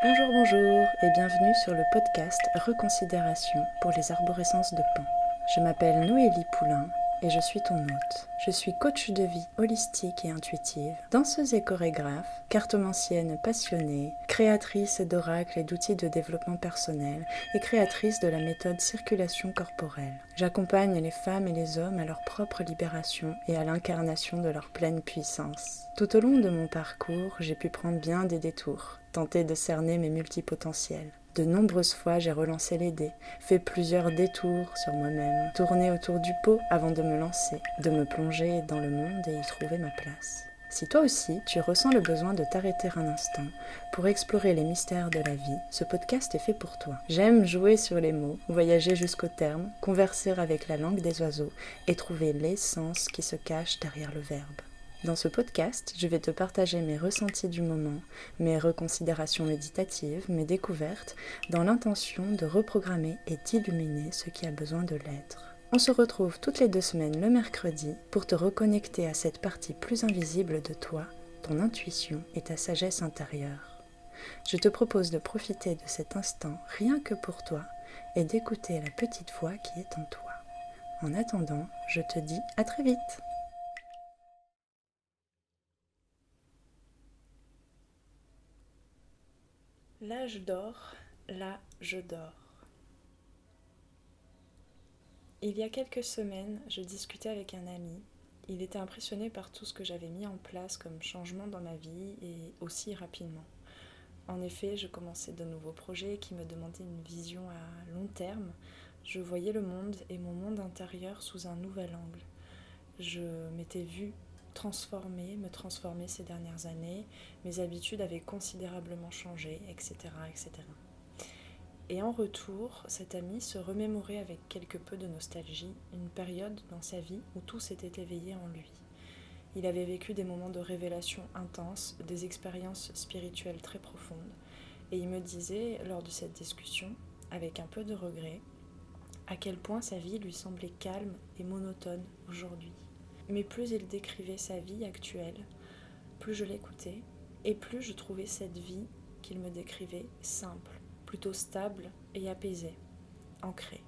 Bonjour et bienvenue sur le podcast Reconsidération pour les arborescences de Pan. Je m'appelle Noélie Poulain et je suis ton hôte. Je suis coach de vie holistique et intuitive, danseuse et chorégraphe, cartomancienne passionnée, créatrice d'oracles et d'outils de développement personnel et créatrice de la méthode circulation corporelle. J'accompagne les femmes et les hommes à leur propre libération et à l'incarnation de leur pleine puissance. Tout au long de mon parcours, j'ai pu prendre bien des détours, tenter de cerner mes multipotentiels. De nombreuses fois, j'ai relancé les dés, fait plusieurs détours sur moi-même, tourné autour du pot avant de me lancer, de me plonger dans le monde et y trouver ma place. Si toi aussi, tu ressens le besoin de t'arrêter un instant pour explorer les mystères de la vie, ce podcast est fait pour toi. J'aime jouer sur les mots, voyager jusqu'au terme, converser avec la langue des oiseaux et trouver l'essence qui se cache derrière le verbe. Dans ce podcast, je vais te partager mes ressentis du moment, mes reconsidérations méditatives, mes découvertes, dans l'intention de reprogrammer et d'illuminer ce qui a besoin de l'être. On se retrouve toutes les 2 semaines le mercredi pour te reconnecter à cette partie plus invisible de toi, ton intuition et ta sagesse intérieure. Je te propose de profiter de cet instant rien que pour toi et d'écouter la petite voix qui est en toi. En attendant, je te dis à très vite. Là je dors, là je dors. Il y a quelques semaines, je discutais avec un ami. Il était impressionné par tout ce que j'avais mis en place comme changement dans ma vie et aussi rapidement. En effet, je commençais de nouveaux projets qui me demandaient une vision à long terme. Je voyais le monde et mon monde intérieur sous un nouvel angle. Je m'étais vue me transformer ces dernières années. Mes habitudes avaient considérablement changé, etc., etc. Et en retour, cet ami se remémorait avec quelque peu de nostalgie une période dans sa vie où tout s'était éveillé en lui. Il avait vécu des moments de révélation intenses, des expériences spirituelles très profondes, et il me disait, lors de cette discussion, avec un peu de regret, à quel point sa vie lui semblait calme et monotone aujourd'hui. Mais plus il décrivait sa vie actuelle, plus je l'écoutais, et plus je trouvais cette vie qu'il me décrivait simple, plutôt stable et apaisée, ancrée.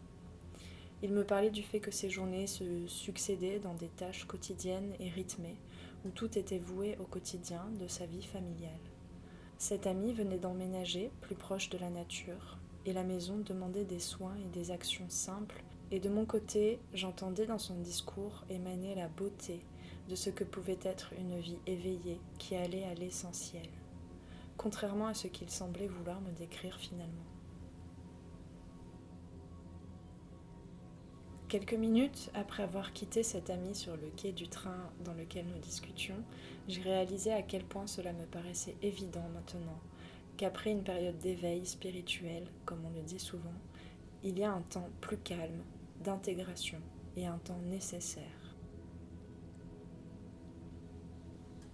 Il me parlait du fait que ses journées se succédaient dans des tâches quotidiennes et rythmées, où tout était voué au quotidien de sa vie familiale. Cet ami venait d'emménager plus proche de la nature, et la maison demandait des soins et des actions simples, et de mon côté, j'entendais dans son discours émaner la beauté de ce que pouvait être une vie éveillée qui allait à l'essentiel, contrairement à ce qu'il semblait vouloir me décrire finalement. Quelques minutes après avoir quitté cet ami sur le quai du train dans lequel nous discutions, j'ai réalisé à quel point cela me paraissait évident maintenant, qu'après une période d'éveil spirituel, comme on le dit souvent, il y a un temps plus calme, d'intégration et un temps nécessaire.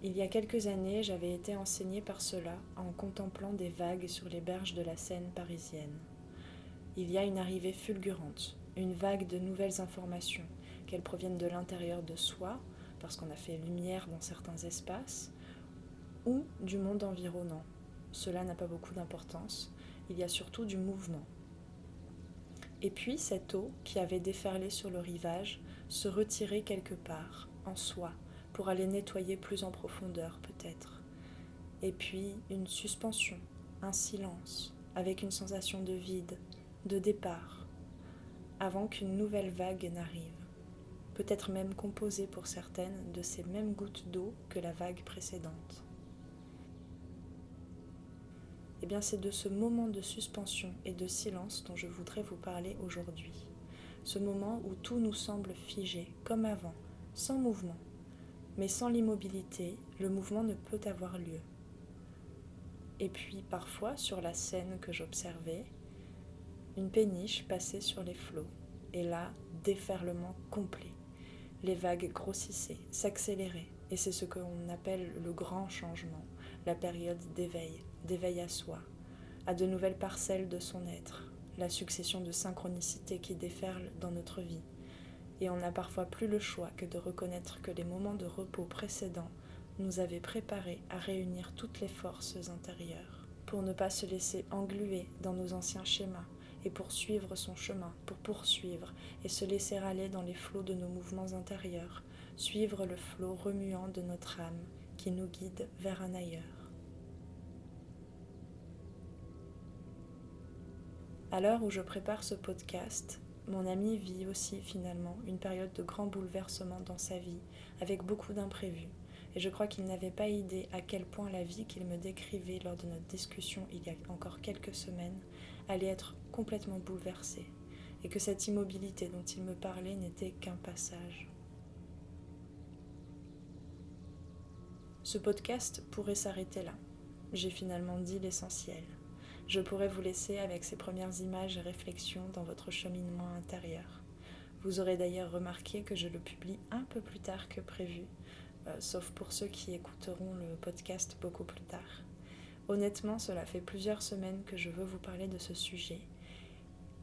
Il y a quelques années, j'avais été enseignée par cela en contemplant des vagues sur les berges de la Seine parisienne. Il y a une arrivée fulgurante, une vague de nouvelles informations, qu'elles proviennent de l'intérieur de soi, parce qu'on a fait lumière dans certains espaces, ou du monde environnant. Cela n'a pas beaucoup d'importance, il y a surtout du mouvement. Et puis cette eau qui avait déferlé sur le rivage se retirait quelque part, en soi, pour aller nettoyer plus en profondeur peut-être. Et puis une suspension, un silence, avec une sensation de vide, de départ, avant qu'une nouvelle vague n'arrive, peut-être même composée pour certaines de ces mêmes gouttes d'eau que la vague précédente. Eh bien, c'est de ce moment de suspension et de silence dont je voudrais vous parler aujourd'hui. Ce moment où tout nous semble figé, comme avant, sans mouvement. Mais sans l'immobilité, le mouvement ne peut avoir lieu. Et puis, parfois, sur la scène que j'observais, une péniche passait sur les flots. Et là, déferlement complet. Les vagues grossissaient, s'accéléraient, et c'est ce qu'on appelle le grand changement, la période d'éveil, d'éveil à soi, à de nouvelles parcelles de son être, la succession de synchronicités qui déferlent dans notre vie. Et on n'a parfois plus le choix que de reconnaître que les moments de repos précédents nous avaient préparés à réunir toutes les forces intérieures. pour ne pas se laisser engluer dans nos anciens schémas et pour suivre son chemin, pour poursuivre et se laisser aller dans les flots de nos mouvements intérieurs, suivre le flot remuant de notre âme qui nous guide vers un ailleurs. À l'heure où je prépare ce podcast, mon ami vit aussi finalement une période de grand bouleversement dans sa vie, avec beaucoup d'imprévus. Et je crois qu'il n'avait pas idée à quel point la vie qu'il me décrivait lors de notre discussion il y a encore quelques semaines allait être complètement bouleversée, et que cette immobilité dont il me parlait n'était qu'un passage. Ce podcast pourrait s'arrêter là. J'ai finalement dit l'essentiel. Je pourrais vous laisser avec ces premières images et réflexions dans votre cheminement intérieur. Vous aurez d'ailleurs remarqué que je le publie un peu plus tard que prévu, sauf pour ceux qui écouteront le podcast beaucoup plus tard. Honnêtement, cela fait plusieurs semaines que je veux vous parler de ce sujet.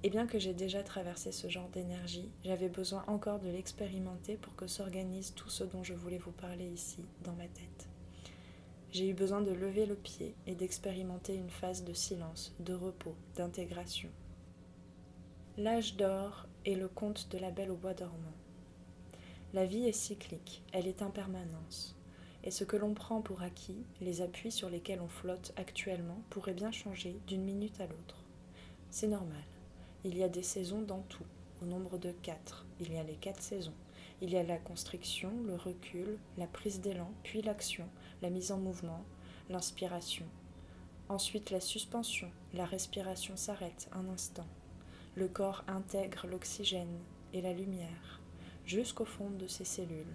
Et bien que j'ai déjà traversé ce genre d'énergie, j'avais besoin encore de l'expérimenter pour que s'organise tout ce dont je voulais vous parler ici, dans ma tête. J'ai eu besoin de lever le pied et d'expérimenter une phase de silence, de repos, d'intégration. L'âge d'or est le conte de la Belle au bois dormant. La vie est cyclique, elle est impermanence. Et ce que l'on prend pour acquis, les appuis sur lesquels on flotte actuellement, pourraient bien changer d'une minute à l'autre. C'est normal. Il y a des saisons dans tout, au nombre de 4. Il y a les 4 saisons. Il y a la constriction, le recul, la prise d'élan, puis l'action, la mise en mouvement, l'inspiration. Ensuite la suspension, la respiration s'arrête un instant. Le corps intègre l'oxygène et la lumière jusqu'au fond de ses cellules.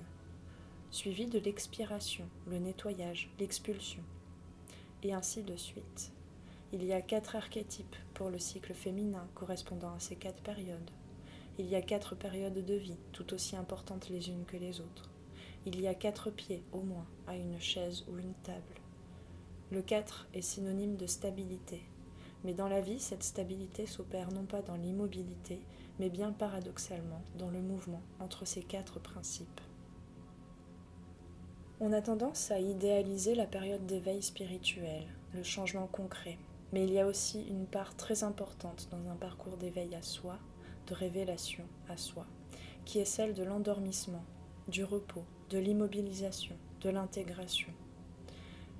Suivi de l'expiration, le nettoyage, l'expulsion. Et ainsi de suite. Il y a 4 archétypes pour le cycle féminin correspondant à ces 4 périodes. Il y a 4 périodes de vie, tout aussi importantes les unes que les autres. Il y a 4 pieds, au moins, à une chaise ou une table. Le 4 est synonyme de stabilité. Mais dans la vie, cette stabilité s'opère non pas dans l'immobilité, mais bien paradoxalement dans le mouvement entre ces 4 principes. On a tendance à idéaliser la période d'éveil spirituel, le changement concret. Mais il y a aussi une part très importante dans un parcours d'éveil à soi, de révélation à soi, qui est celle de l'endormissement, du repos, de l'immobilisation, de l'intégration.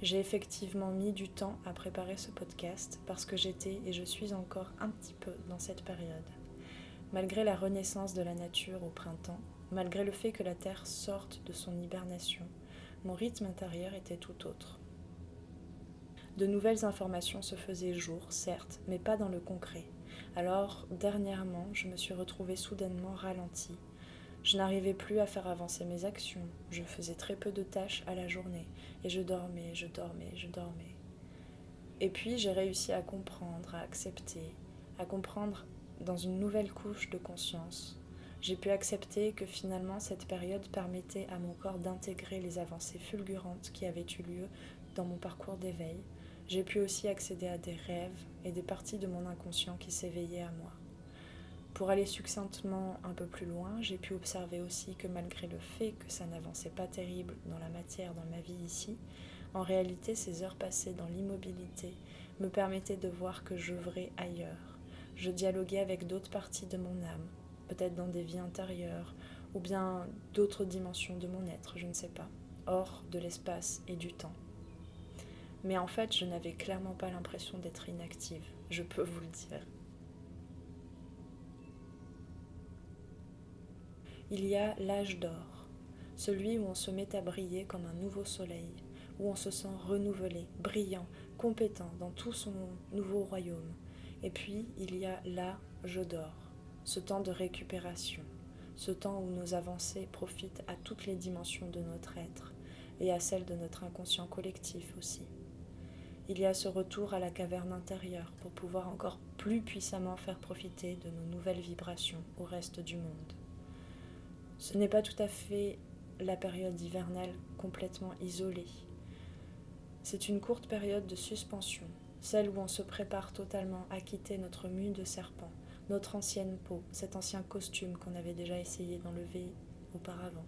J'ai effectivement mis du temps à préparer ce podcast parce que j'étais et je suis encore un petit peu dans cette période. Malgré la renaissance de la nature au printemps, malgré le fait que la Terre sorte de son hibernation, mon rythme intérieur était tout autre. De nouvelles informations se faisaient jour, certes, mais pas dans le concret. Alors, dernièrement, je me suis retrouvée soudainement ralentie. Je n'arrivais plus à faire avancer mes actions, je faisais très peu de tâches à la journée, et je dormais. Et puis, j'ai réussi à comprendre, à accepter, à comprendre dans une nouvelle couche de conscience. J'ai pu accepter que finalement, cette période permettait à mon corps d'intégrer les avancées fulgurantes qui avaient eu lieu dans mon parcours d'éveil. J'ai pu aussi accéder à des rêves et des parties de mon inconscient qui s'éveillaient à moi. Pour aller succinctement un peu plus loin, j'ai pu observer aussi que malgré le fait que ça n'avançait pas terrible dans la matière, dans ma vie ici, en réalité ces heures passées dans l'immobilité me permettaient de voir que j'œuvrais ailleurs. Je dialoguais avec d'autres parties de mon âme, peut-être dans des vies antérieures, ou bien d'autres dimensions de mon être, je ne sais pas, hors de l'espace et du temps. Mais en fait, je n'avais clairement pas l'impression d'être inactive, je peux vous le dire. Il y a l'âge d'or, celui où on se met à briller comme un nouveau soleil, où on se sent renouvelé, brillant, compétent dans tout son nouveau royaume. Et puis, il y a l'âge d'or, ce temps de récupération, ce temps où nos avancées profitent à toutes les dimensions de notre être et à celles de notre inconscient collectif aussi. Il y a ce retour à la caverne intérieure pour pouvoir encore plus puissamment faire profiter de nos nouvelles vibrations au reste du monde. Ce n'est pas tout à fait la période hivernale complètement isolée. C'est une courte période de suspension, celle où on se prépare totalement à quitter notre mue de serpent, notre ancienne peau, cet ancien costume qu'on avait déjà essayé d'enlever auparavant.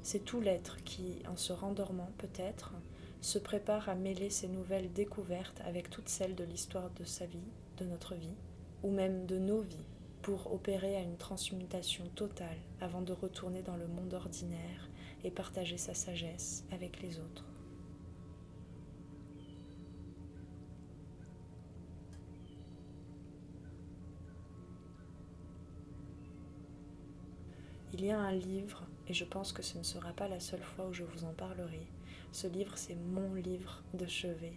C'est tout l'être qui, en se rendormant peut-être, se prépare à mêler ces nouvelles découvertes avec toutes celles de l'histoire de sa vie, de notre vie, ou même de nos vies, pour opérer à une transmutation totale avant de retourner dans le monde ordinaire et partager sa sagesse avec les autres. Il y a un livre, et je pense que ce ne sera pas la seule fois où je vous en parlerai. Ce livre, c'est mon livre de chevet,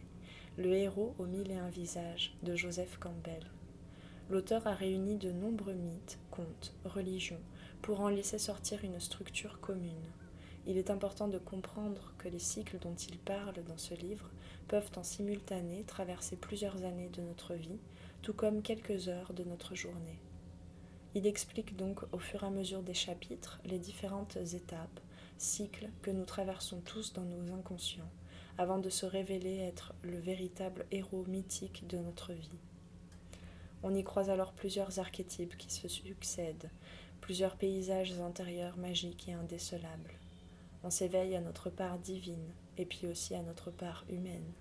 Le héros aux mille et un visages de Joseph Campbell. L'auteur a réuni de nombreux mythes, contes, religions, pour en laisser sortir une structure commune. Il est important de comprendre que les cycles dont il parle dans ce livre peuvent en simultané traverser plusieurs années de notre vie, tout comme quelques heures de notre journée. Il explique donc au fur et à mesure des chapitres les différentes étapes, cycles que nous traversons tous dans nos inconscients, avant de se révéler être le véritable héros mythique de notre vie. On y croise alors plusieurs archétypes qui se succèdent, plusieurs paysages intérieurs magiques et indécelables. On s'éveille à notre part divine et puis aussi à notre part humaine.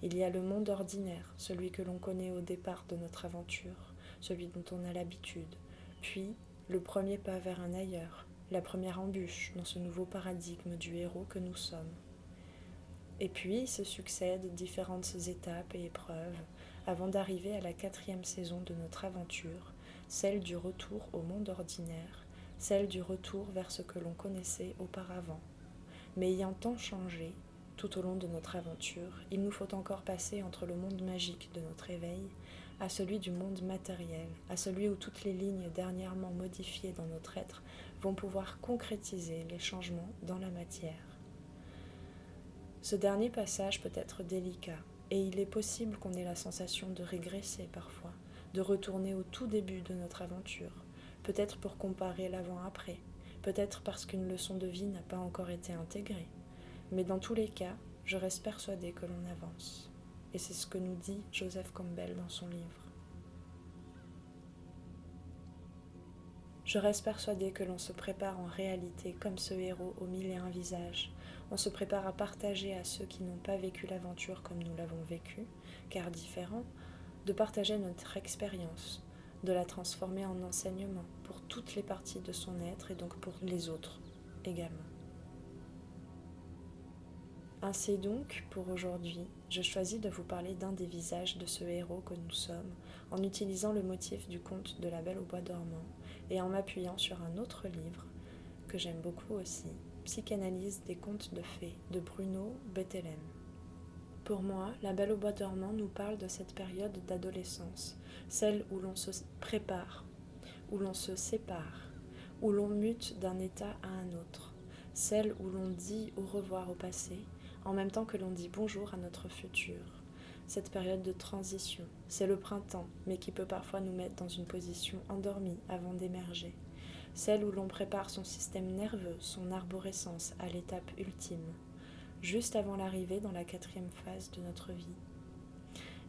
Il y a le monde ordinaire, celui que l'on connaît au départ de notre aventure, celui dont on a l'habitude, puis le premier pas vers un ailleurs, la première embûche dans ce nouveau paradigme du héros que nous sommes. Et puis se succèdent différentes étapes et épreuves avant d'arriver à la 4e saison de notre aventure, celle du retour au monde ordinaire, celle du retour vers ce que l'on connaissait auparavant. Mais ayant tant changé, tout au long de notre aventure, il nous faut encore passer entre le monde magique de notre éveil à celui du monde matériel, à celui où toutes les lignes dernièrement modifiées dans notre être vont pouvoir concrétiser les changements dans la matière. Ce dernier passage peut être délicat, et il est possible qu'on ait la sensation de régresser parfois, de retourner au tout début de notre aventure, peut-être pour comparer l'avant-après, peut-être parce qu'une leçon de vie n'a pas encore été intégrée. Mais dans tous les cas, je reste persuadée que l'on avance. Et c'est ce que nous dit Joseph Campbell dans son livre. Je reste persuadée que l'on se prépare en réalité comme ce héros aux mille et un visages. On se prépare à partager à ceux qui n'ont pas vécu l'aventure comme nous l'avons vécue, car différents, de partager notre expérience, de la transformer en enseignement pour toutes les parties de son être et donc pour les autres également. Ainsi donc, pour aujourd'hui, je choisis de vous parler d'un des visages de ce héros que nous sommes, en utilisant le motif du conte de la Belle au bois dormant, et en m'appuyant sur un autre livre, que j'aime beaucoup aussi, Psychanalyse des contes de fées, de Bruno Bettelheim. Pour moi, la Belle au bois dormant nous parle de cette période d'adolescence, celle où l'on se prépare, où l'on se sépare, où l'on mute d'un état à un autre, celle où l'on dit au revoir au passé, en même temps que l'on dit bonjour à notre futur. Cette période de transition, c'est le printemps, mais qui peut parfois nous mettre dans une position endormie avant d'émerger. Celle où l'on prépare son système nerveux, son arborescence à l'étape ultime, juste avant l'arrivée dans la 4e phase de notre vie.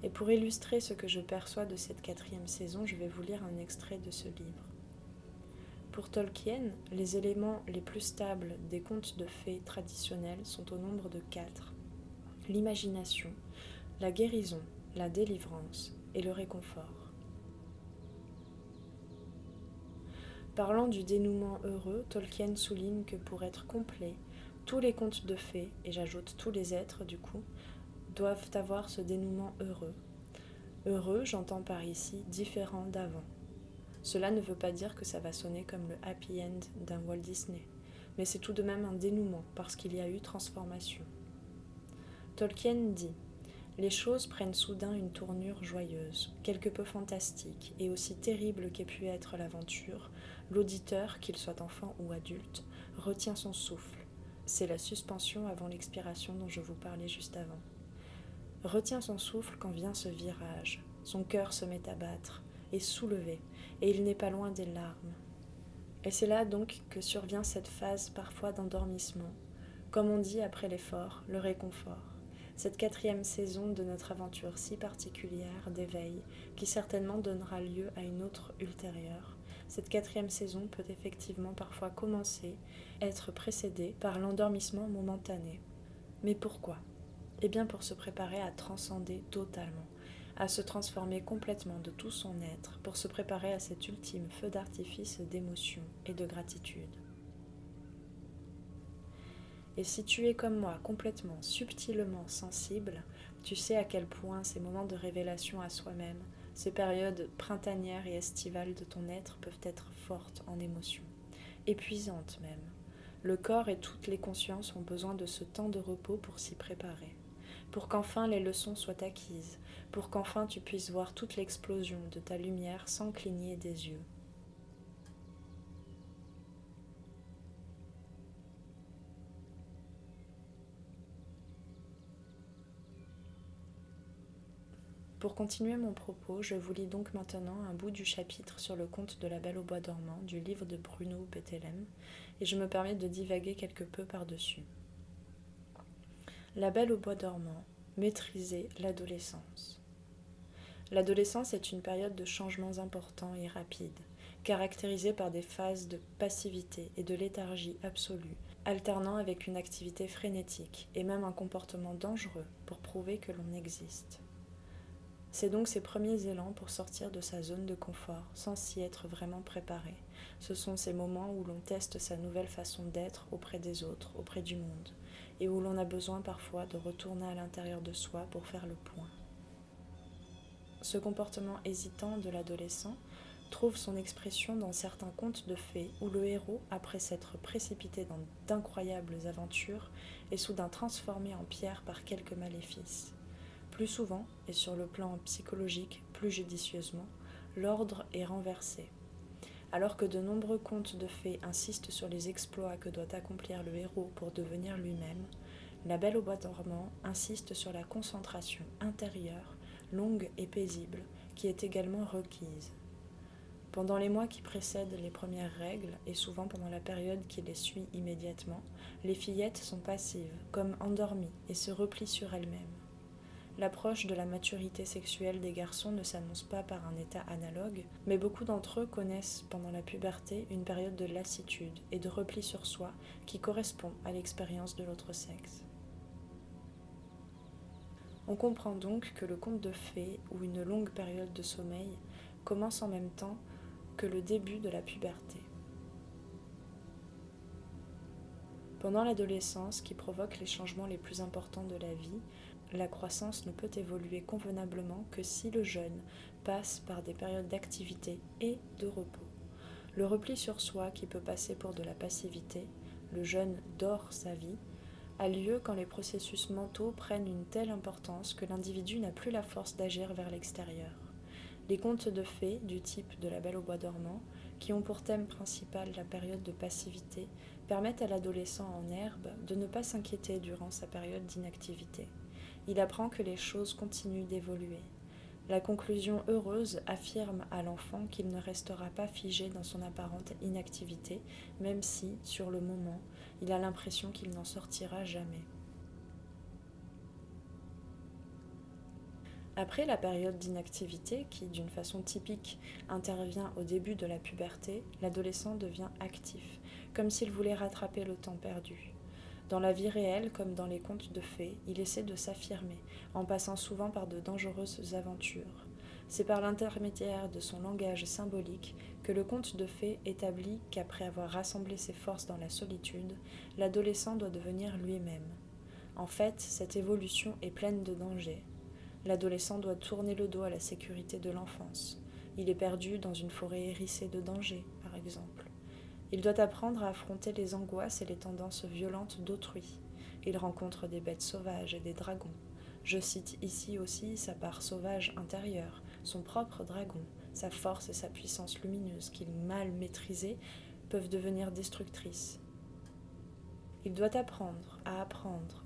Et pour illustrer ce que je perçois de cette 4e saison, je vais vous lire un extrait de ce livre. Pour Tolkien, les éléments les plus stables des contes de fées traditionnels sont au nombre de 4. L'imagination, la guérison, la délivrance et le réconfort. Parlant du dénouement heureux, Tolkien souligne que pour être complet, tous les contes de fées, et j'ajoute tous les êtres du coup, doivent avoir ce dénouement heureux. Heureux, j'entends par ici différent d'avant. Cela ne veut pas dire que ça va sonner comme le happy end d'un Walt Disney, mais c'est tout de même un dénouement parce qu'il y a eu transformation. Tolkien dit « Les choses prennent soudain une tournure joyeuse, quelque peu fantastique, et aussi terrible qu'ait pu être l'aventure, l'auditeur, qu'il soit enfant ou adulte, retient son souffle. C'est la suspension avant l'expiration dont je vous parlais juste avant. Retient son souffle quand vient ce virage, son cœur se met à battre, est soulevé, et il n'est pas loin des larmes. Et c'est là donc que survient cette phase parfois d'endormissement, comme on dit après l'effort, le réconfort, cette 4e saison de notre aventure si particulière d'éveil, qui certainement donnera lieu à une autre ultérieure. Cette 4e saison peut effectivement parfois commencer, être précédée par l'endormissement momentané. Mais pourquoi ? Eh bien pour se préparer à transcender totalement, à se transformer complètement de tout son être, pour se préparer à cet ultime feu d'artifice d'émotion et de gratitude. Et si tu es comme moi complètement, subtilement sensible, tu sais à quel point ces moments de révélation à soi-même, ces périodes printanières et estivales de ton être peuvent être fortes en émotions, épuisantes même. Le corps et toutes les consciences ont besoin de ce temps de repos pour s'y préparer, pour qu'enfin les leçons soient acquises, pour qu'enfin tu puisses voir toute l'explosion de ta lumière sans cligner des yeux. Pour continuer mon propos, je vous lis donc maintenant un bout du chapitre sur le conte de la Belle au bois dormant du livre de Bruno Bettelheim, et je me permets de divaguer quelque peu par-dessus. La Belle au bois dormant, maîtriser l'adolescence. L'adolescence est une période de changements importants et rapides, caractérisée par des phases de passivité et de léthargie absolue, alternant avec une activité frénétique et même un comportement dangereux pour prouver que l'on existe. C'est donc ses premiers élans pour sortir de sa zone de confort sans s'y être vraiment préparé. Ce sont ces moments où l'on teste sa nouvelle façon d'être auprès des autres, auprès du monde, et où l'on a besoin parfois de retourner à l'intérieur de soi pour faire le point. Ce comportement hésitant de l'adolescent trouve son expression dans certains contes de fées où le héros, après s'être précipité dans d'incroyables aventures, est soudain transformé en pierre par quelque maléfice. Plus souvent, et sur le plan psychologique plus judicieusement, l'ordre est renversé. Alors que de nombreux contes de fées insistent sur les exploits que doit accomplir le héros pour devenir lui-même, La Belle au bois dormant insiste sur la concentration intérieure, longue et paisible, qui est également requise. Pendant les mois qui précèdent les premières règles, et souvent pendant la période qui les suit immédiatement, les fillettes sont passives, comme endormies, et se replient sur elles-mêmes. L'approche de la maturité sexuelle des garçons ne s'annonce pas par un état analogue, mais beaucoup d'entre eux connaissent pendant la puberté une période de lassitude et de repli sur soi qui correspond à l'expérience de l'autre sexe. On comprend donc que le conte de fées ou une longue période de sommeil commence en même temps que le début de la puberté. Pendant l'adolescence, qui provoque les changements les plus importants de la vie, la croissance ne peut évoluer convenablement que si le jeune passe par des périodes d'activité et de repos. Le repli sur soi, qui peut passer pour de la passivité, le jeune dort sa vie, a lieu quand les processus mentaux prennent une telle importance que l'individu n'a plus la force d'agir vers l'extérieur. Les contes de fées, du type de La Belle au bois dormant, qui ont pour thème principal la période de passivité, permettent à l'adolescent en herbe de ne pas s'inquiéter durant sa période d'inactivité. Il apprend que les choses continuent d'évoluer. La conclusion heureuse affirme à l'enfant qu'il ne restera pas figé dans son apparente inactivité, même si, sur le moment, il a l'impression qu'il n'en sortira jamais. Après la période d'inactivité, qui d'une façon typique intervient au début de la puberté, l'adolescent devient actif, comme s'il voulait rattraper le temps perdu. Dans la vie réelle, comme dans les contes de fées, il essaie de s'affirmer, en passant souvent par de dangereuses aventures. C'est par l'intermédiaire de son langage symbolique que le conte de fées établit qu'après avoir rassemblé ses forces dans la solitude, l'adolescent doit devenir lui-même. En fait, cette évolution est pleine de dangers. L'adolescent doit tourner le dos à la sécurité de l'enfance. Il est perdu dans une forêt hérissée de dangers, par exemple. Il doit apprendre à affronter les angoisses et les tendances violentes d'autrui. Il rencontre des bêtes sauvages et des dragons. Je cite ici aussi sa part sauvage intérieure, son propre dragon, sa force et sa puissance lumineuse qui, mal maîtrisées, peuvent devenir destructrices. Il doit apprendre,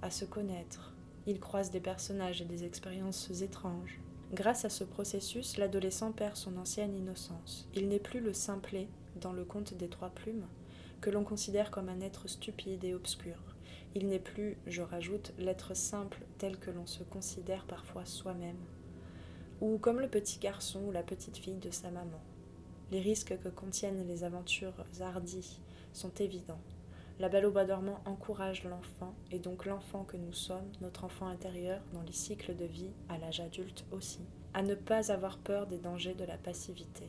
à se connaître. Il croise des personnages et des expériences étranges. Grâce à ce processus, l'adolescent perd son ancienne innocence. Il n'est plus le simplet, dans le conte des trois plumes, que l'on considère comme un être stupide et obscur. Il n'est plus, je rajoute, l'être simple tel que l'on se considère parfois soi-même, ou comme le petit garçon ou la petite fille de sa maman. Les risques que contiennent les aventures hardies sont évidents. La Belle au bois dormant encourage l'enfant, et donc l'enfant que nous sommes, notre enfant intérieur, dans les cycles de vie, à l'âge adulte aussi, à ne pas avoir peur des dangers de la passivité.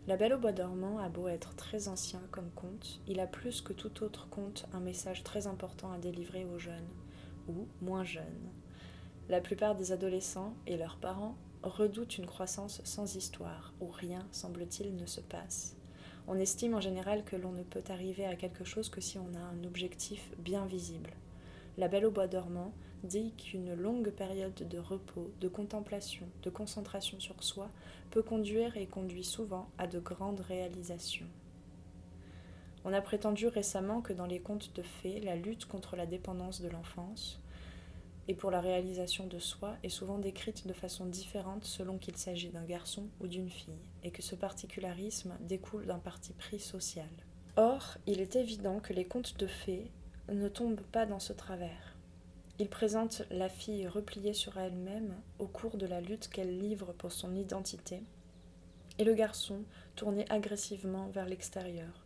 La Belle au bois dormant a beau être très ancien comme conte, il a plus que tout autre conte un message très important à délivrer aux jeunes, ou moins jeunes. La plupart des adolescents et leurs parents redoutent une croissance sans histoire, où rien, semble-t-il, ne se passe. On estime en général que l'on ne peut arriver à quelque chose que si on a un objectif bien visible. La Belle au bois dormant dit qu'une longue période de repos, de contemplation, de concentration sur soi peut conduire et conduit souvent à de grandes réalisations. On a prétendu récemment que dans les contes de fées, la lutte contre la dépendance de l'enfance et pour la réalisation de soi est souvent décrite de façon différente selon qu'il s'agit d'un garçon ou d'une fille, et que ce particularisme découle d'un parti pris social. Or, il est évident que les contes de fées ne tombent pas dans ce travers. Ils présentent la fille repliée sur elle-même au cours de la lutte qu'elle livre pour son identité, et le garçon tourné agressivement vers l'extérieur.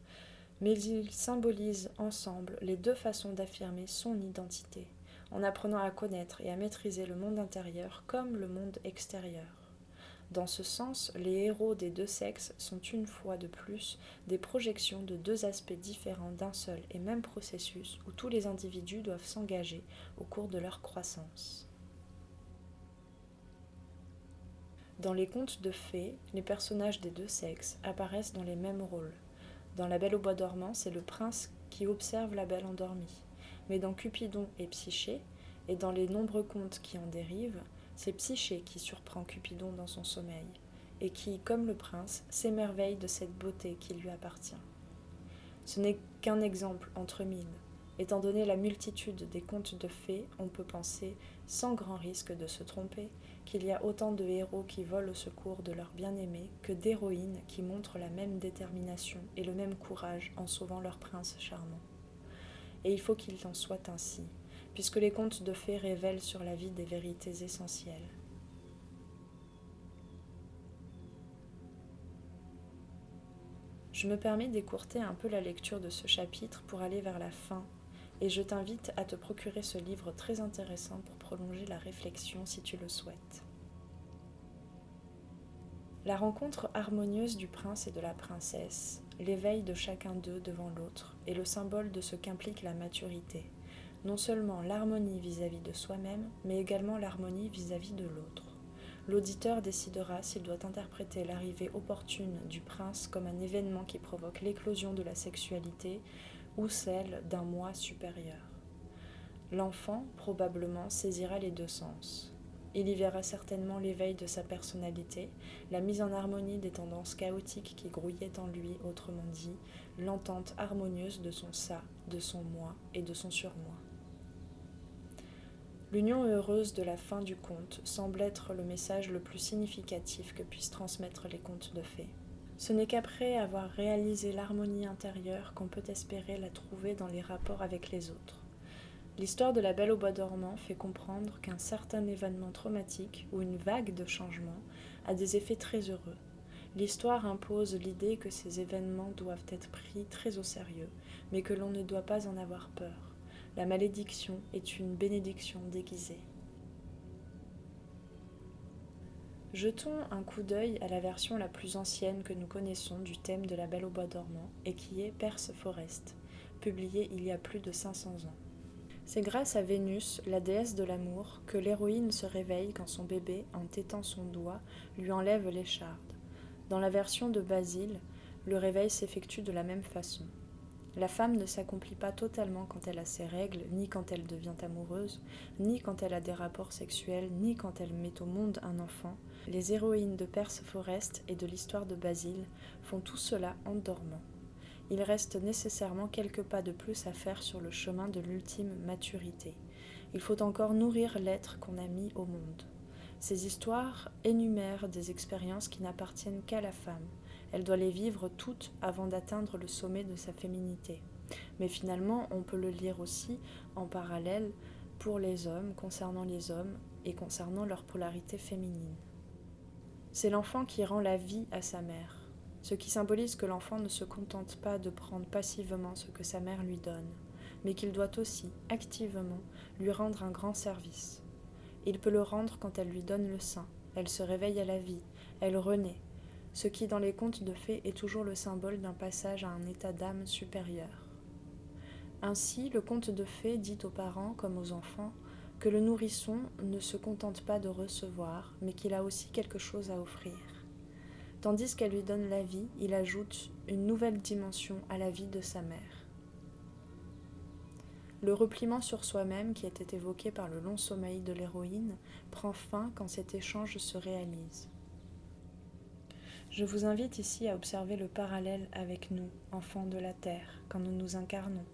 Mais ils symbolisent ensemble les deux façons d'affirmer son identité, en apprenant à connaître et à maîtriser le monde intérieur comme le monde extérieur. Dans ce sens, les héros des deux sexes sont une fois de plus des projections de deux aspects différents d'un seul et même processus où tous les individus doivent s'engager au cours de leur croissance. Dans les contes de fées, les personnages des deux sexes apparaissent dans les mêmes rôles. Dans La Belle au bois dormant, c'est le prince qui observe la belle endormie. Mais dans Cupidon et Psyché, et dans les nombreux contes qui en dérivent, c'est Psyché qui surprend Cupidon dans son sommeil, et qui, comme le prince, s'émerveille de cette beauté qui lui appartient. Ce n'est qu'un exemple entre mille. Étant donné la multitude des contes de fées, on peut penser, sans grand risque de se tromper, qu'il y a autant de héros qui volent au secours de leur bien-aimé que d'héroïnes qui montrent la même détermination et le même courage en sauvant leur prince charmant. Et il faut qu'il en soit ainsi, puisque les contes de fées révèlent sur la vie des vérités essentielles. Je me permets d'écourter un peu la lecture de ce chapitre pour aller vers la fin, et je t'invite à te procurer ce livre très intéressant pour prolonger la réflexion si tu le souhaites. La rencontre harmonieuse du prince et de la princesse, l'éveil de chacun d'eux devant l'autre, est le symbole de ce qu'implique la maturité, non seulement l'harmonie vis-à-vis de soi-même, mais également l'harmonie vis-à-vis de l'autre. L'auditeur décidera s'il doit interpréter l'arrivée opportune du prince comme un événement qui provoque l'éclosion de la sexualité ou celle d'un moi supérieur. L'enfant, probablement, saisira les deux sens. Il y verra certainement l'éveil de sa personnalité, la mise en harmonie des tendances chaotiques qui grouillaient en lui, autrement dit, l'entente harmonieuse de son ça, de son moi et de son surmoi. L'union heureuse de la fin du conte semble être le message le plus significatif que puissent transmettre les contes de fées. Ce n'est qu'après avoir réalisé l'harmonie intérieure qu'on peut espérer la trouver dans les rapports avec les autres. L'histoire de la Belle au bois dormant fait comprendre qu'un certain événement traumatique ou une vague de changement a des effets très heureux. L'histoire impose l'idée que ces événements doivent être pris très au sérieux, mais que l'on ne doit pas en avoir peur. La malédiction est une bénédiction déguisée. Jetons un coup d'œil à la version la plus ancienne que nous connaissons du thème de la Belle au bois dormant et qui est Perse Forest, publiée il y a plus de 500 ans. C'est grâce à Vénus, la déesse de l'amour, que l'héroïne se réveille quand son bébé, en tétant son doigt, lui enlève l'écharde. Dans la version de Basile, le réveil s'effectue de la même façon. La femme ne s'accomplit pas totalement quand elle a ses règles, ni quand elle devient amoureuse, ni quand elle a des rapports sexuels, ni quand elle met au monde un enfant. Les héroïnes de Perse Forest et de l'histoire de Basile font tout cela en dormant. Il reste nécessairement quelques pas de plus à faire sur le chemin de l'ultime maturité. Il faut encore nourrir l'être qu'on a mis au monde. Ces histoires énumèrent des expériences qui n'appartiennent qu'à la femme. Elle doit les vivre toutes avant d'atteindre le sommet de sa féminité. Mais finalement, on peut le lire aussi en parallèle pour les hommes, concernant les hommes et concernant leur polarité féminine. C'est l'enfant qui rend la vie à sa mère. ce qui symbolise que l'enfant ne se contente pas de prendre passivement ce que sa mère lui donne, mais qu'il doit aussi, activement, lui rendre un grand service. Il peut le rendre quand elle lui donne le sein, elle se réveille à la vie, elle renaît, ce qui dans les contes de fées est toujours le symbole d'un passage à un état d'âme supérieur. Ainsi, le conte de fées dit aux parents comme aux enfants que le nourrisson ne se contente pas de recevoir, mais qu'il a aussi quelque chose à offrir. Tandis qu'elle lui donne la vie, il ajoute une nouvelle dimension à la vie de sa mère. Le repliement sur soi-même qui était évoqué par le long sommeil de l'héroïne prend fin quand cet échange se réalise. Je vous invite ici à observer le parallèle avec nous, enfants de la Terre, quand nous nous incarnons.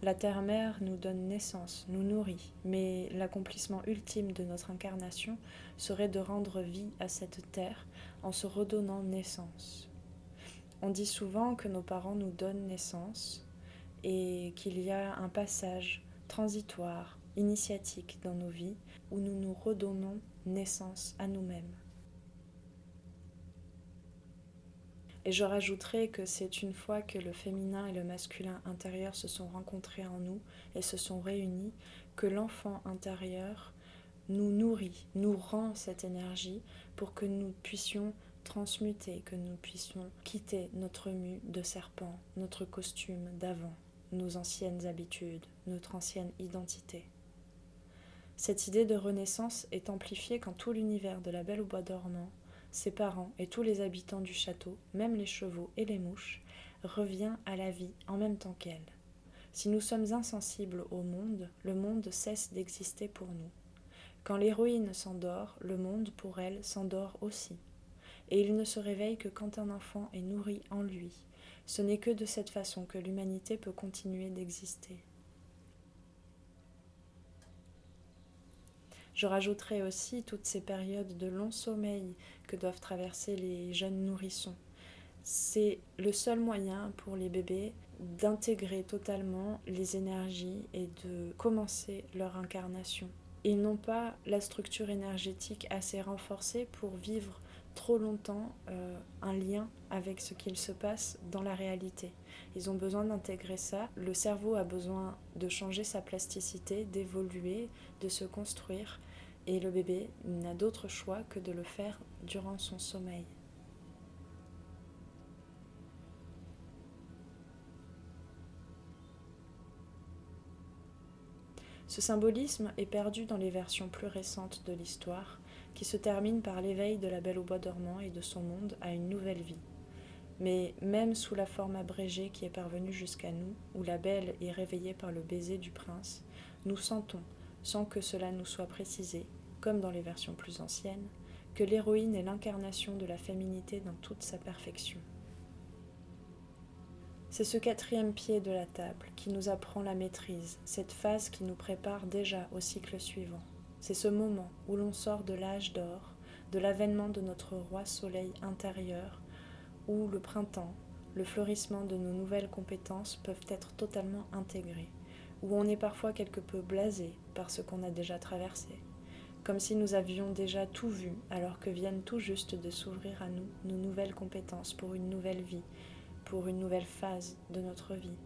La Terre-Mère nous donne naissance, nous nourrit, mais l'accomplissement ultime de notre incarnation serait de rendre vie à cette Terre en se redonnant naissance. On dit souvent que nos parents nous donnent naissance et qu'il y a un passage transitoire, initiatique dans nos vies où nous nous redonnons naissance à nous-mêmes. Et je rajouterai que c'est une fois que le féminin et le masculin intérieur se sont rencontrés en nous et se sont réunis, que l'enfant intérieur nous nourrit, nous rend cette énergie pour que nous puissions transmuter, que nous puissions quitter notre mue de serpent, notre costume d'avant, nos anciennes habitudes, notre ancienne identité. Cette idée de renaissance est amplifiée quand tout l'univers de la Belle au bois dormant, ses parents et tous les habitants du château, même les chevaux et les mouches, revient à la vie en même temps qu'elle. Si nous sommes insensibles au monde, le monde cesse d'exister pour nous. Quand l'héroïne s'endort, le monde pour elle s'endort aussi. Et il ne se réveille que quand un enfant est nourri en lui. Ce n'est que de cette façon que l'humanité peut continuer d'exister. Je rajouterai aussi toutes ces périodes de long sommeil que doivent traverser les jeunes nourrissons. C'est le seul moyen pour les bébés d'intégrer totalement les énergies et de commencer leur incarnation. Ils n'ont pas la structure énergétique assez renforcée pour vivre trop longtemps un lien avec ce qu'il se passe dans la réalité. Ils ont besoin d'intégrer ça. Le cerveau a besoin de changer sa plasticité, d'évoluer, de se construire. Et le bébé n'a d'autre choix que de le faire durant son sommeil. Ce symbolisme est perdu dans les versions plus récentes de l'histoire, qui se terminent par l'éveil de la Belle au bois dormant et de son monde à une nouvelle vie. Mais même sous la forme abrégée qui est parvenue jusqu'à nous, où la Belle est réveillée par le baiser du prince, nous sentons, sans que cela nous soit précisé, comme dans les versions plus anciennes, que l'héroïne est l'incarnation de la féminité dans toute sa perfection. C'est ce quatrième pied de la table qui nous apprend la maîtrise, cette phase qui nous prépare déjà au cycle suivant. C'est ce moment où l'on sort de l'âge d'or, de l'avènement de notre roi soleil intérieur, où le printemps, le fleurissement de nos nouvelles compétences peuvent être totalement intégrés, où on est parfois quelque peu blasé par ce qu'on a déjà traversé, comme si nous avions déjà tout vu alors que viennent tout juste de s'ouvrir à nous nos nouvelles compétences pour une nouvelle vie, pour une nouvelle phase de notre vie,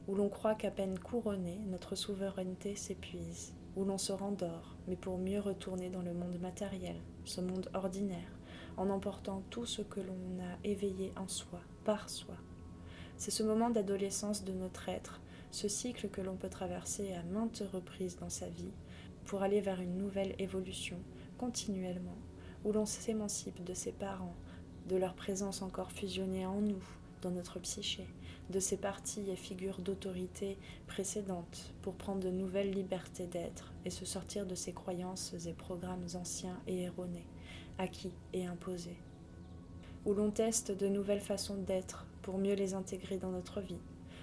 où l'on croit qu'à peine couronné, notre souveraineté s'épuise, où l'on se rendort, mais pour mieux retourner dans le monde matériel, ce monde ordinaire, en emportant tout ce que l'on a éveillé en soi, par soi. C'est ce moment d'adolescence de notre être, ce cycle que l'on peut traverser à maintes reprises dans sa vie, pour aller vers une nouvelle évolution, continuellement, où l'on s'émancipe de ses parents, de leur présence encore fusionnée en nous, dans notre psyché, de ces parties et figures d'autorité précédentes pour prendre de nouvelles libertés d'être et se sortir de ces croyances et programmes anciens et erronés, acquis et imposés, où l'on teste de nouvelles façons d'être pour mieux les intégrer dans notre vie.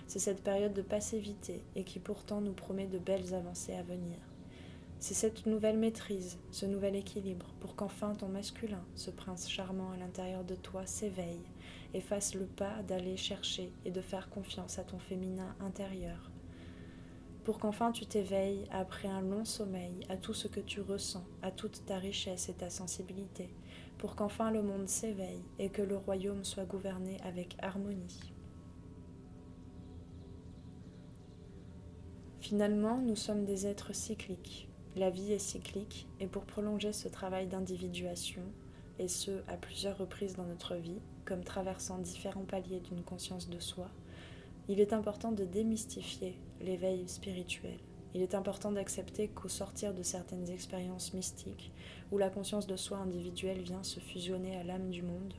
C'est cette période de passivité et qui pourtant nous promet de belles avancées à venir. C'est cette nouvelle maîtrise, ce nouvel équilibre, pour qu'enfin ton masculin, ce prince charmant à l'intérieur de toi, s'éveille et fasse le pas d'aller chercher et de faire confiance à ton féminin intérieur. pour qu'enfin tu t'éveilles après un long sommeil à tout ce que tu ressens, à toute ta richesse et ta sensibilité, pour qu'enfin le monde s'éveille et que le royaume soit gouverné avec harmonie. Finalement, nous sommes des êtres cycliques. La vie est cyclique et pour prolonger ce travail d'individuation, et ce à plusieurs reprises dans notre vie, comme traversant différents paliers d'une conscience de soi, il est important de démystifier l'éveil spirituel. Il est important d'accepter qu'au sortir de certaines expériences mystiques, où la conscience de soi individuelle vient se fusionner à l'âme du monde,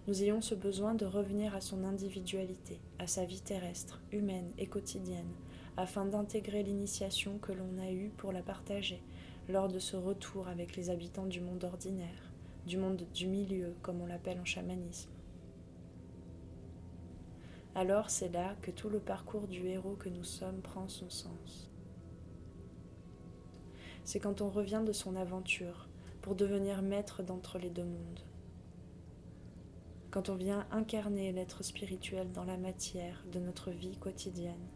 nous ayons ce besoin de revenir à son individualité, à sa vie terrestre, humaine et quotidienne, afin d'intégrer l'initiation que l'on a eue pour la partager lors de ce retour avec les habitants du monde ordinaire, du monde du milieu comme on l'appelle en chamanisme. Alors c'est là que tout le parcours du héros que nous sommes prend son sens. C'est quand on revient de son aventure pour devenir maître d'entre les deux mondes. Quand on vient incarner l'être spirituel dans la matière de notre vie quotidienne.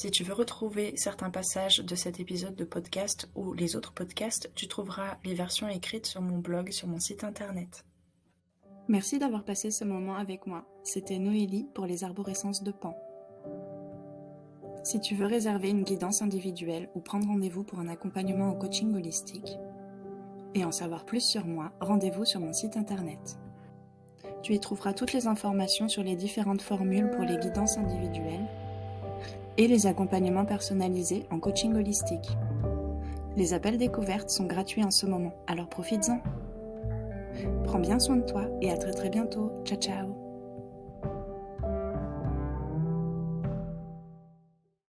Si tu veux retrouver certains passages de cet épisode de podcast ou les autres podcasts, tu trouveras les versions écrites sur mon blog, sur mon site internet. Merci d'avoir passé ce moment avec moi. C'était Noélie pour les arborescences de Pan. Si tu veux réserver une guidance individuelle ou prendre rendez-vous pour un accompagnement en coaching holistique et en savoir plus sur moi, rendez-vous sur mon site internet. Tu y trouveras toutes les informations sur les différentes formules pour les guidances individuelles et les accompagnements personnalisés en coaching holistique. Les appels découvertes sont gratuits en ce moment, alors profites-en. Prends bien soin de toi et à très très bientôt. Ciao ciao.